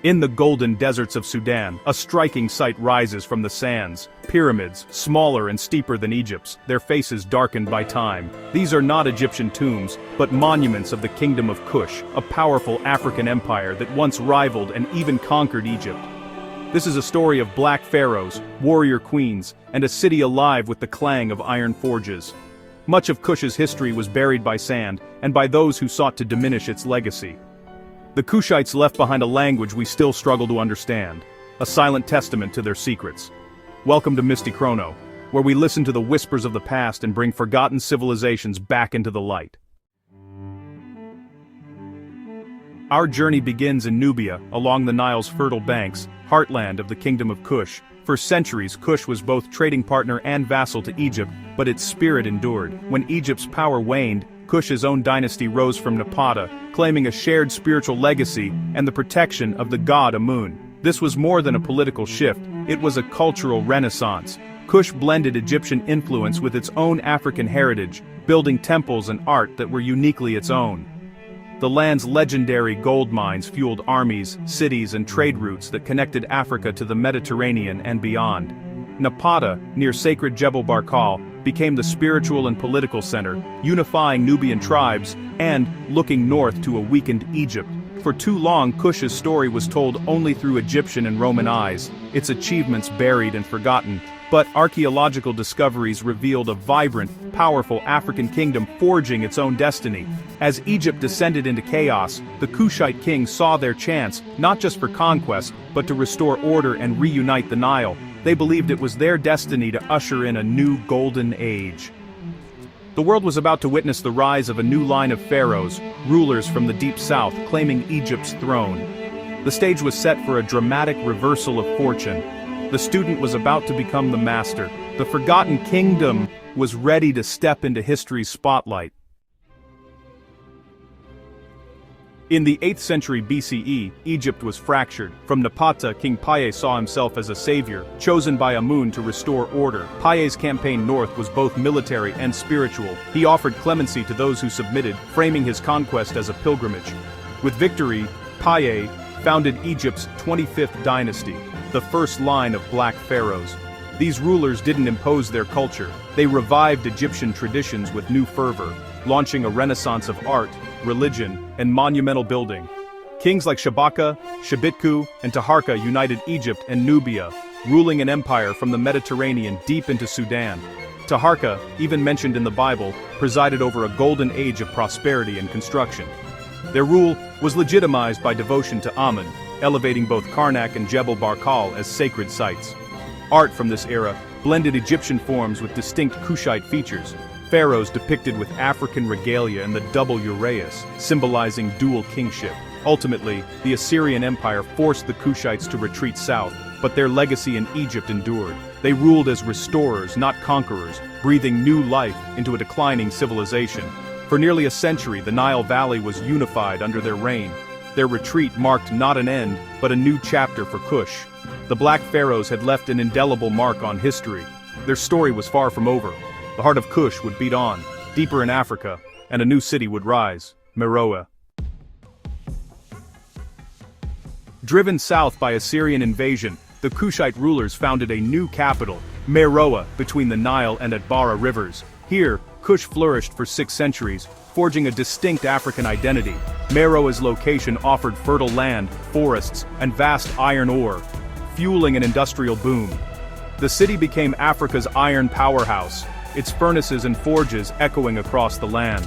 In the golden deserts of Sudan, a striking sight rises from the sands. Pyramids, smaller and steeper than Egypt's, their faces darkened by time. These are not Egyptian tombs, but monuments of the Kingdom of Kush, a powerful African empire that once rivaled and even conquered Egypt. This is a story of black pharaohs, warrior queens, and a city alive with the clang of iron forges. Much of Kush's history was buried by sand, and by those who sought to diminish its legacy. The Kushites left behind a language we still struggle to understand, a silent testament to their secrets. Welcome to MystiChrono, where we listen to the whispers of the past and bring forgotten civilizations back into the light. Our journey begins in Nubia, along the Nile's fertile banks, heartland of the Kingdom of Kush. For centuries, Kush was both trading partner and vassal to Egypt, but its spirit endured. When Egypt's power waned, Kush's own dynasty rose from Napata, claiming a shared spiritual legacy and the protection of the god Amun. This was more than a political shift, it was a cultural renaissance. Kush blended Egyptian influence with its own African heritage, building temples and art that were uniquely its own. The land's legendary gold mines fueled armies, cities and trade routes that connected Africa to the Mediterranean and beyond. Napata, near sacred Jebel Barkal, became the spiritual and political center, unifying Nubian tribes, and looking north to a weakened Egypt. For too long, Kush's story was told only through Egyptian and Roman eyes, its achievements buried and forgotten. But archaeological discoveries revealed a vibrant, powerful African kingdom forging its own destiny. As Egypt descended into chaos, the Kushite kings saw their chance, not just for conquest, but to restore order and reunite the Nile. They believed it was their destiny to usher in a new golden age. The world was about to witness the rise of a new line of pharaohs, rulers from the deep south claiming Egypt's throne. The stage was set for a dramatic reversal of fortune. The student was about to become the master. The forgotten kingdom was ready to step into history's spotlight. In the 8th century BCE, Egypt was fractured. From Napata, King Paye saw himself as a savior, chosen by Amun to restore order. Paye's campaign north was both military and spiritual. He offered clemency to those who submitted, framing his conquest as a pilgrimage. With victory, Paye founded Egypt's 25th dynasty, the first line of black pharaohs. These rulers didn't impose their culture, they revived Egyptian traditions with new fervor, launching a renaissance of art, religion, and monumental building. Kings like Shabaka, Shabitku, and Taharka united Egypt and Nubia, ruling an empire from the Mediterranean deep into Sudan. Taharka, even mentioned in the Bible, presided over a golden age of prosperity and construction. Their rule was legitimized by devotion to Amun, elevating both Karnak and Jebel Barkal as sacred sites. Art from this era blended Egyptian forms with distinct Kushite features. Pharaohs depicted with African regalia and the double uraeus, symbolizing dual kingship. Ultimately, the Assyrian Empire forced the Kushites to retreat south, but their legacy in Egypt endured. They ruled as restorers, not conquerors, breathing new life into a declining civilization. For nearly a century, the Nile Valley was unified under their reign. Their retreat marked not an end, but a new chapter for Kush. The Black Pharaohs had left an indelible mark on history. Their story was far from over. The heart of Kush would beat on, deeper in Africa, and a new city would rise, Meroe. Driven south by Assyrian invasion, the Kushite rulers founded a new capital, Meroe, between the Nile and Atbara rivers. Here, Kush flourished for 6 centuries, forging a distinct African identity. Meroe's location offered fertile land, forests, and vast iron ore, fueling an industrial boom. The city became Africa's iron powerhouse, its furnaces and forges echoing across the land.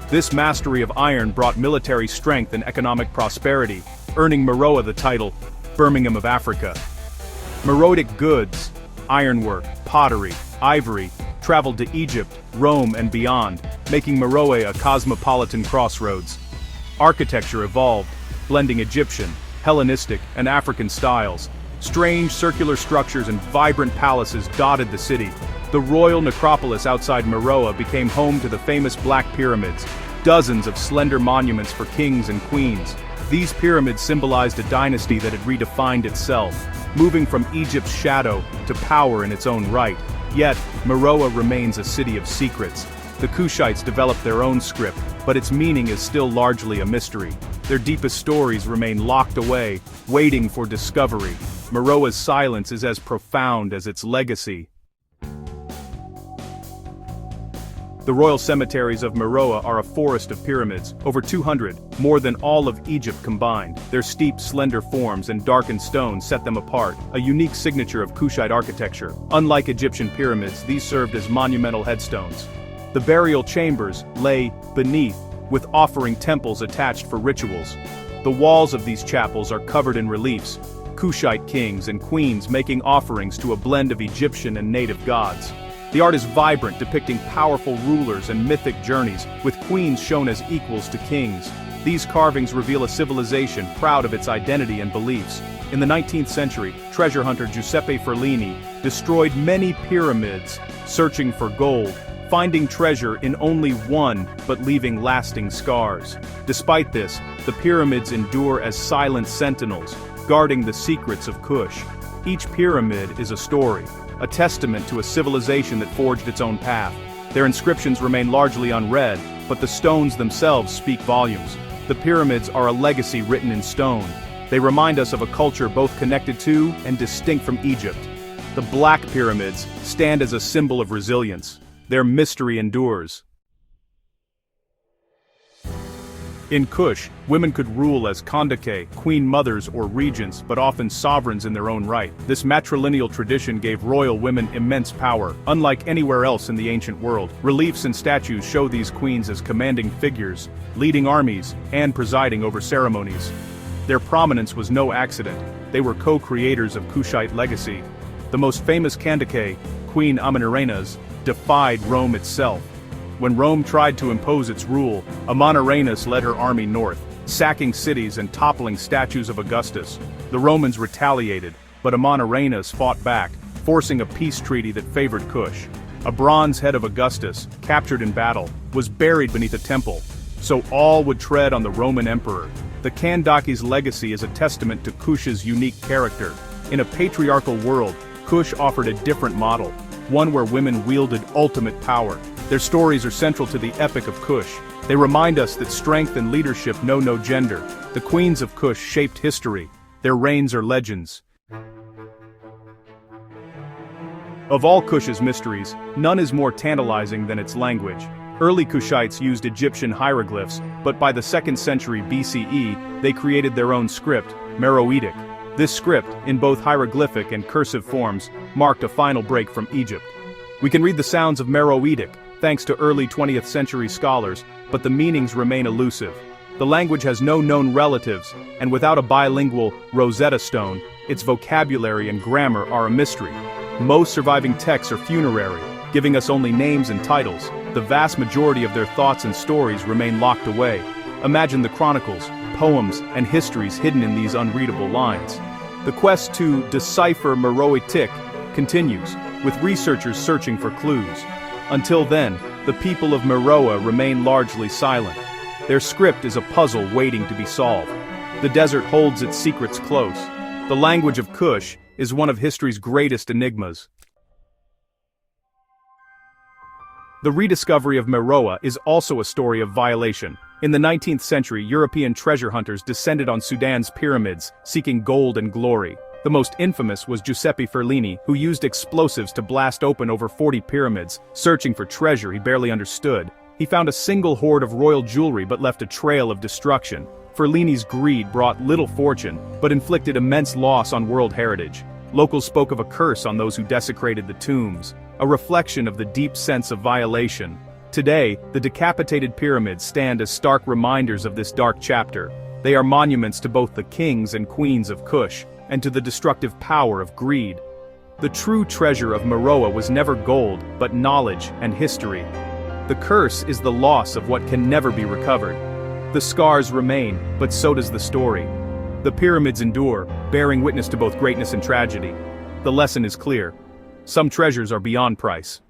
This mastery of iron brought military strength and economic prosperity, earning Meroe the title, Birmingham of Africa. Meroitic goods, ironwork, pottery, ivory, traveled to Egypt, Rome, and beyond, making Meroe a cosmopolitan crossroads. Architecture evolved, blending Egyptian, Hellenistic, and African styles. Strange circular structures and vibrant palaces dotted the city. The royal necropolis outside Meroe became home to the famous Black Pyramids, dozens of slender monuments for kings and queens. These pyramids symbolized a dynasty that had redefined itself, moving from Egypt's shadow to power in its own right. Yet, Meroe remains a city of secrets. The Kushites developed their own script, but its meaning is still largely a mystery. Their deepest stories remain locked away, waiting for discovery. Meroa's silence is as profound as its legacy. The royal cemeteries of Meroe are a forest of pyramids, over 200, more than all of Egypt combined. Their steep, slender forms and darkened stones set them apart, a unique signature of Kushite architecture. Unlike Egyptian pyramids, these served as monumental headstones. The burial chambers lay beneath, with offering temples attached for rituals. The walls of these chapels are covered in reliefs, Kushite kings and queens making offerings to a blend of Egyptian and native gods. The art is vibrant, depicting powerful rulers and mythic journeys, with queens shown as equals to kings. These carvings reveal a civilization proud of its identity and beliefs. In the 19th century, treasure hunter Giuseppe Ferlini destroyed many pyramids, searching for gold, finding treasure in only one, but leaving lasting scars. Despite this, the pyramids endure as silent sentinels, guarding the secrets of Kush. Each pyramid is a story, a testament to a civilization that forged its own path. Their inscriptions remain largely unread, but the stones themselves speak volumes. The pyramids are a legacy written in stone. They remind us of a culture both connected to and distinct from Egypt. The Black Pyramids stand as a symbol of resilience. Their mystery endures. In Kush, women could rule as kandake, queen mothers or regents, but often sovereigns in their own right. This matrilineal tradition gave royal women immense power, unlike anywhere else in the ancient world. Reliefs and statues show these queens as commanding figures, leading armies, and presiding over ceremonies. Their prominence was no accident. They were co-creators of Kushite legacy. The most famous kandake, Queen Amanirenas, defied Rome itself. When Rome tried to impose its rule, Amanirenas led her army north, sacking cities and toppling statues of Augustus. The Romans retaliated, but Amanirenas fought back, forcing a peace treaty that favored Kush. A bronze head of Augustus, captured in battle, was buried beneath a temple, so all would tread on the Roman emperor. The Kandaki's legacy is a testament to Kush's unique character. In a patriarchal world, Kush offered a different model, one where women wielded ultimate power. Their stories are central to the epic of Kush. They remind us that strength and leadership know no gender. The queens of Kush shaped history. Their reigns are legends. Of all Kush's mysteries, none is more tantalizing than its language. Early Kushites used Egyptian hieroglyphs, but by the 2nd century BCE, they created their own script, Meroitic. This script, in both hieroglyphic and cursive forms, marked a final break from Egypt. We can read the sounds of Meroitic, thanks to early 20th century scholars, but the meanings remain elusive. The language has no known relatives, and without a bilingual Rosetta Stone, its vocabulary and grammar are a mystery. Most surviving texts are funerary, giving us only names and titles. The vast majority of their thoughts and stories remain locked away. Imagine the chronicles, poems, and histories hidden in these unreadable lines. The quest to decipher Meroitic continues, with researchers searching for clues. Until then, the people of Meroe remain largely silent. Their script is a puzzle waiting to be solved. The desert holds its secrets close. The language of Kush is one of history's greatest enigmas. The rediscovery of Meroe is also a story of violation. In the 19th century, European treasure hunters descended on Sudan's pyramids, seeking gold and glory. The most infamous was Giuseppe Ferlini, who used explosives to blast open over 40 pyramids, searching for treasure he barely understood. He found a single hoard of royal jewelry but left a trail of destruction. Ferlini's greed brought little fortune, but inflicted immense loss on world heritage. Locals spoke of a curse on those who desecrated the tombs, a reflection of the deep sense of violation. Today, the decapitated pyramids stand as stark reminders of this dark chapter. They are monuments to both the kings and queens of Kush, and to the destructive power of greed. The true treasure of Meroe was never gold, but knowledge and history. The curse is the loss of what can never be recovered. The scars remain, but so does the story. The pyramids endure, bearing witness to both greatness and tragedy. The lesson is clear. Some treasures are beyond price.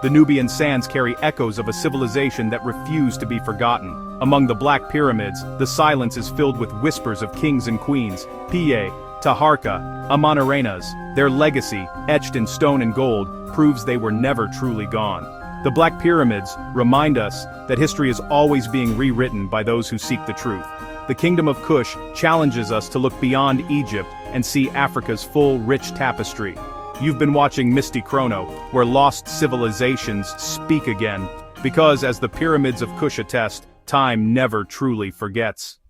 The Nubian sands carry echoes of a civilization that refused to be forgotten. Among the Black Pyramids, the silence is filled with whispers of kings and queens, Piye, Taharka, Amanirenas. Their legacy, etched in stone and gold, proves they were never truly gone. The Black Pyramids remind us that history is always being rewritten by those who seek the truth. The Kingdom of Kush challenges us to look beyond Egypt and see Africa's full, rich tapestry. You've been watching MystiChrono, where lost civilizations speak again. Because, as the pyramids of Kush attest, time never truly forgets.